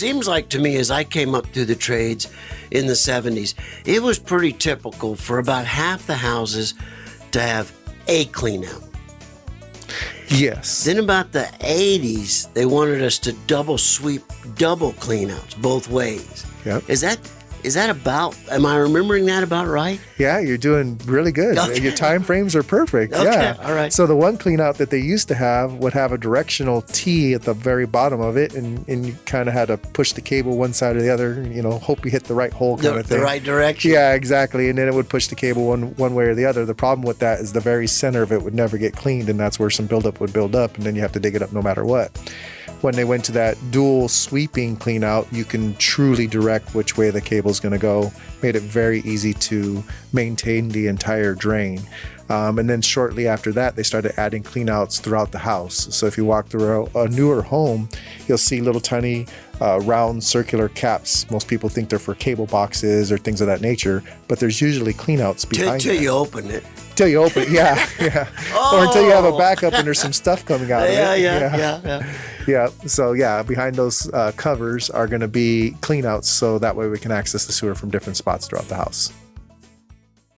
seems like to me, as I came up through the trades in the 70s, it was pretty typical for about half the houses to have a clean out. Yes. Then about the 80s, they wanted us to double sweep, double clean outs both ways. Yep. Is that about, am I remembering that about right? Yeah, you're doing really good. Okay. Your time frames are perfect. Okay, Yeah. all right. So the one clean out that they used to have would have a directional T at the very bottom of it, and you kind of had to push the cable one side or the other, hope you hit the right hole kind of thing. The right direction. Yeah, exactly. And then it would push the cable one way or the other. The problem with that is the very center of it would never get cleaned, and that's where some buildup would build up, and then you have to dig it up no matter what. When they went to that dual sweeping clean out, you can truly direct which way the cable is going to go. Made it very easy to maintain the entire drain. And then shortly after that, they started adding clean outs throughout the house. So if you walk through a newer home, you'll see little tiny round circular caps. Most people think they're for cable boxes or things of that nature, but there's usually clean outs behind Till that. you open it. Till you open, yeah. Or until you have a backup and there's some stuff coming out of it. Yeah. So behind those covers are going to be clean outs, so that way we can access the sewer from different spots throughout the house.